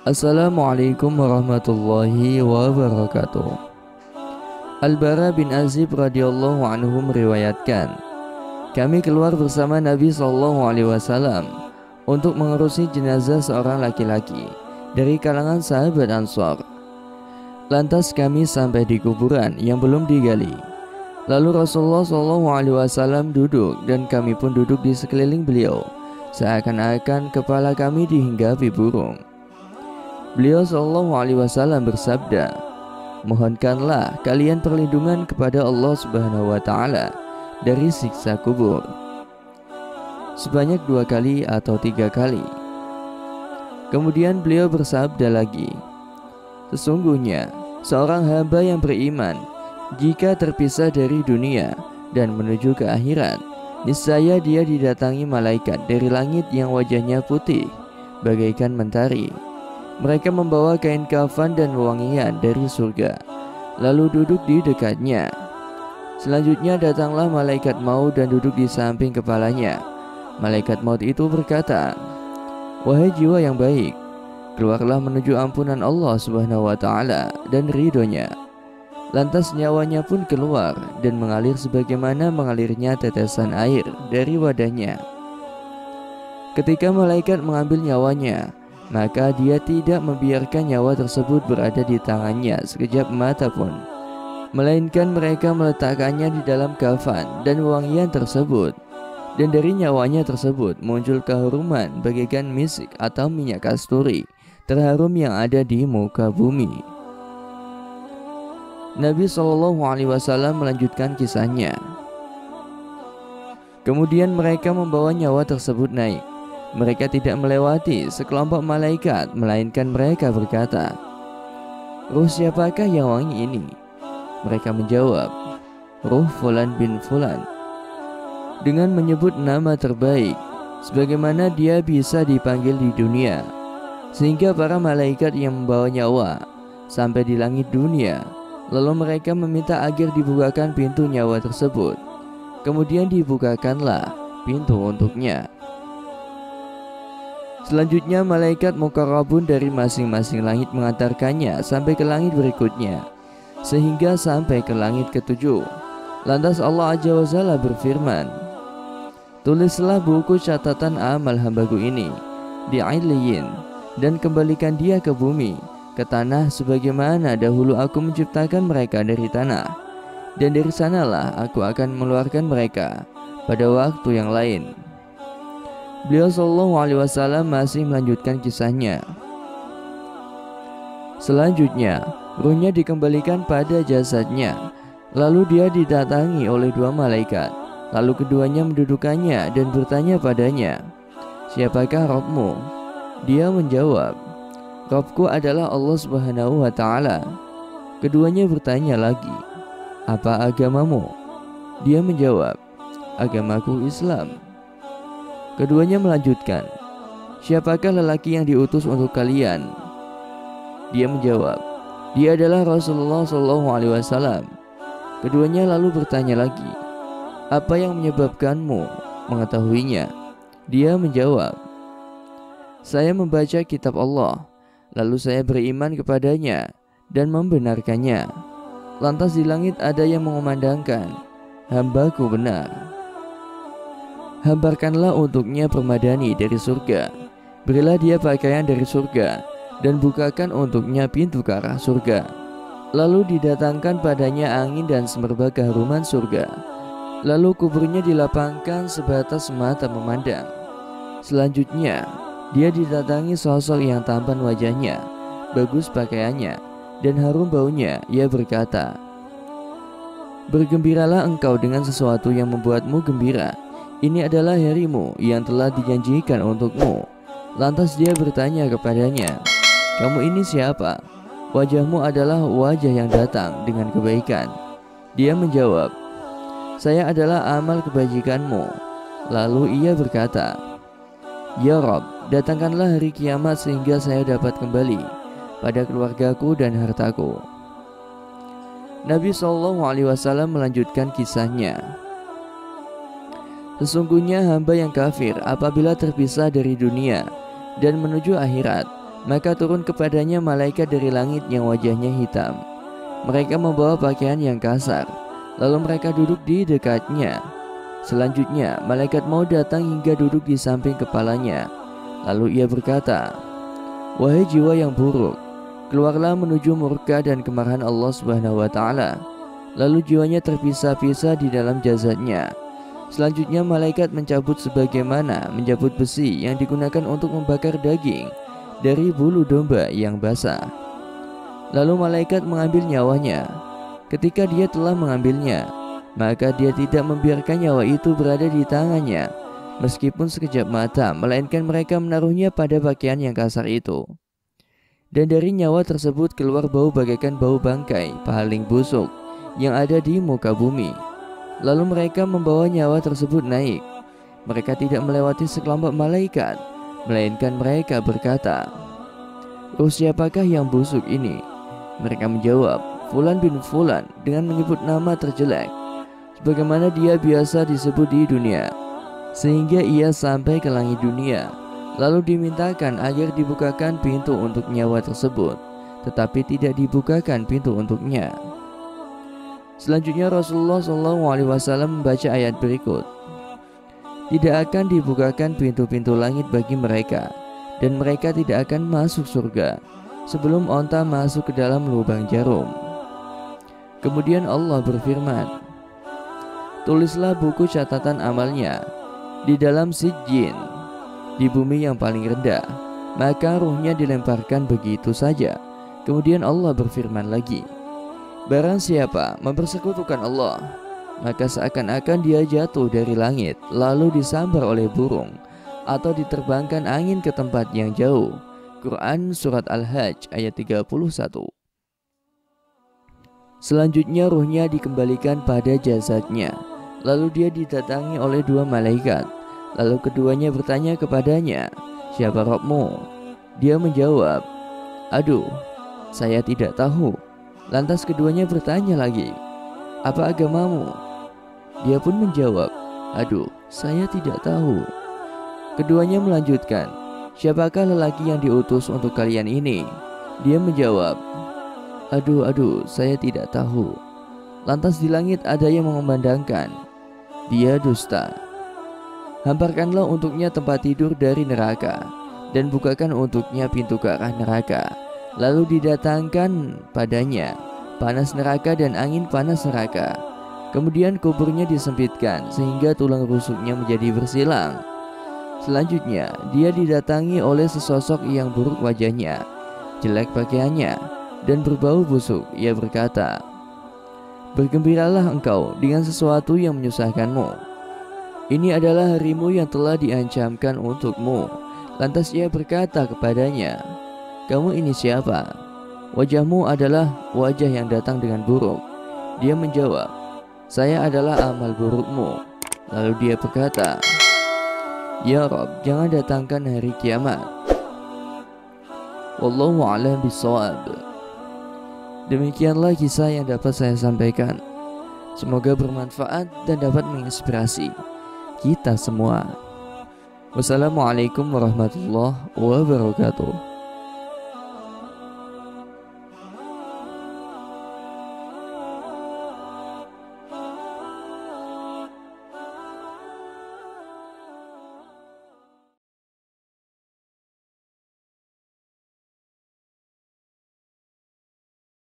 Assalamualaikum warahmatullahi wabarakatuh. Al-Bara bin Azib radhiyallahu anhu meriwayatkan, kami keluar bersama Nabi SAW untuk mengurusi jenazah seorang laki-laki dari kalangan sahabat Ansor. Lantas kami sampai di kuburan yang belum digali. Lalu Rasulullah SAW duduk dan kami pun duduk di sekeliling beliau, seakan-akan kepala kami dihinggapi burung. Beliau SAW bersabda, mohonkanlah kalian perlindungan kepada Allah Subhanahu wa Ta'ala dari siksa kubur sebanyak 2 kali atau 3 kali. Kemudian beliau bersabda lagi, sesungguhnya seorang hamba yang beriman jika terpisah dari dunia dan menuju ke akhirat, niscaya dia didatangi malaikat dari langit yang wajahnya putih bagaikan mentari. Mereka membawa kain kafan dan wangian dari surga, lalu duduk di dekatnya. Selanjutnya datanglah malaikat maut dan duduk di samping kepalanya. Malaikat maut itu berkata, wahai jiwa yang baik, keluarlah menuju ampunan Allah Subhanahu wa Ta'ala dan ridhonya. Lantas nyawanya pun keluar dan mengalir sebagaimana mengalirnya tetesan air dari wadahnya. Ketika malaikat mengambil nyawanya, maka dia tidak membiarkan nyawa tersebut berada di tangannya sekejap mata pun, melainkan mereka meletakkannya di dalam kafan dan wangian tersebut. Dan dari nyawanya tersebut muncul keharuman bagaikan misik atau minyak kasturi terharum yang ada di muka bumi. Nabi SAW melanjutkan kisahnya. Kemudian mereka membawa nyawa tersebut naik. Mereka tidak melewati sekelompok malaikat, melainkan mereka berkata, ruh siapakah yang wangi ini? Mereka menjawab, ruh Fulan bin Fulan, dengan menyebut nama terbaik sebagaimana dia bisa dipanggil di dunia, sehingga para malaikat yang membawa nyawa sampai di langit dunia. Lalu mereka meminta agar dibukakan pintu nyawa tersebut. Kemudian dibukakanlah pintu untuknya. Selanjutnya malaikat muqarrabun dari masing-masing langit mengantarkannya sampai ke langit berikutnya, sehingga sampai ke langit ke-7. Lantas Allah Azza wa Jalla berfirman, tulislah buku catatan amal hambaku ini di Illiyin, dan kembalikan dia ke bumi, ke tanah sebagaimana dahulu aku menciptakan mereka dari tanah, dan dari sanalah aku akan mengeluarkan mereka pada waktu yang lain. Beliau SAW masih melanjutkan kisahnya. Selanjutnya, ruhnya dikembalikan pada jasadnya. Lalu dia didatangi oleh 2 malaikat. Lalu keduanya mendudukannya dan bertanya padanya, siapakah Rabbmu? Dia menjawab, Rabbku adalah Allah Subhanahu wa Ta'ala. Keduanya bertanya lagi, apa agamamu? Dia menjawab, agamaku Islam. Keduanya melanjutkan, siapakah lelaki yang diutus untuk kalian? Dia menjawab, dia adalah Rasulullah SAW. Keduanya lalu bertanya lagi, apa yang menyebabkanmu mengetahuinya? Dia menjawab, saya membaca kitab Allah, lalu saya beriman kepadanya dan membenarkannya. Lantas di langit ada yang mengumandangkan, hambaku benar. Hamparkanlah untuknya permadani dari surga, berilah dia pakaian dari surga, dan bukakan untuknya pintu ke arah surga. Lalu didatangkan padanya angin dan semerbak keharuman surga. Lalu kuburnya dilapangkan sebatas mata memandang. Selanjutnya dia didatangi sosok yang tampan wajahnya, bagus pakaiannya, dan harum baunya. Ia berkata, bergembiralah engkau dengan sesuatu yang membuatmu gembira. Ini adalah harimu yang telah dijanjikan untukmu. Lantas dia bertanya kepadanya, kamu ini siapa? Wajahmu adalah wajah yang datang dengan kebaikan. Dia menjawab, saya adalah amal kebajikanmu. Lalu ia berkata, ya Rabb, datangkanlah hari kiamat sehingga saya dapat kembali pada keluargaku dan hartaku. Nabi SAW melanjutkan kisahnya. Sesungguhnya hamba yang kafir apabila terpisah dari dunia dan menuju akhirat, Maka turun kepadanya malaikat dari langit yang wajahnya hitam. Mereka membawa pakaian yang kasar, lalu mereka duduk di dekatnya. Selanjutnya malaikat maut datang hingga duduk di samping kepalanya. Lalu ia berkata, "Wahai jiwa yang buruk, keluarlah menuju murka dan kemarahan Allah Subhanahu wa Ta'ala." Lalu jiwanya terpisah-pisah di dalam jasadnya. Selanjutnya malaikat mencabut sebagaimana mencabut besi yang digunakan untuk membakar daging dari bulu domba yang basah. Lalu malaikat mengambil nyawanya. Ketika dia telah mengambilnya, maka dia tidak membiarkan nyawa itu berada di tangannya, meskipun sekejap mata, melainkan mereka menaruhnya pada pakaian yang kasar itu. Dan dari nyawa tersebut keluar bau bagaikan bau bangkai paling busuk yang ada di muka bumi. Lalu mereka membawa nyawa tersebut naik. Mereka tidak melewati sekelompok malaikat, melainkan mereka berkata, "Roh siapakah yang busuk ini?" Mereka menjawab, "Fulan bin Fulan," dengan menyebut nama terjelek, sebagaimana dia biasa disebut di dunia, sehingga ia sampai ke langit dunia. Lalu dimintakan agar dibukakan pintu untuk nyawa tersebut, tetapi tidak dibukakan pintu untuknya. Selanjutnya Rasulullah SAW membaca ayat berikut, "Tidak akan dibukakan pintu-pintu langit bagi mereka, dan mereka tidak akan masuk surga sebelum onta masuk ke dalam lubang jarum." Kemudian Allah berfirman, "Tulislah buku catatan amalnya di dalam sijjin, di bumi yang paling rendah." Maka ruhnya dilemparkan begitu saja. Kemudian Allah berfirman lagi, "Barang siapa mempersekutukan Allah, maka seakan-akan dia jatuh dari langit lalu disambar oleh burung, atau diterbangkan angin ke tempat yang jauh." Quran Surat Al-Hajj ayat 31. Selanjutnya ruhnya dikembalikan pada jasadnya. Lalu dia didatangi oleh dua malaikat. Lalu keduanya bertanya kepadanya, "Siapa Rabbmu?" Dia menjawab, "Aduh, saya tidak tahu." Lantas keduanya bertanya lagi, "Apa agamamu?" Dia pun menjawab, "Aduh, saya tidak tahu." Keduanya melanjutkan, "Siapakah lelaki yang diutus untuk kalian ini?" Dia menjawab, Aduh, saya tidak tahu." Lantas di langit ada yang mengumandangkan, "Dia dusta. Hamparkanlah untuknya tempat tidur dari neraka, dan bukakan untuknya pintu ke arah neraka. Lalu didatangkan padanya panas neraka dan angin panas neraka. Kemudian kuburnya disempitkan sehingga tulang rusuknya menjadi bersilang. Selanjutnya dia didatangi oleh sesosok yang buruk wajahnya, jelek pakaiannya, dan berbau busuk. Ia berkata, "Bergembiralah engkau dengan sesuatu yang menyusahkanmu. Ini adalah harimu yang telah diancamkan untukmu." Lantas ia berkata kepadanya, "Kamu ini siapa? Wajahmu adalah wajah yang datang dengan buruk." Dia menjawab, "Saya adalah amal burukmu." Lalu dia berkata, "Ya Rabb, jangan datangkan hari kiamat." Wallahu a'lam bishawab. Demikianlah kisah yang dapat saya sampaikan. Semoga bermanfaat dan dapat menginspirasi kita semua. Wassalamualaikum warahmatullahi wabarakatuh.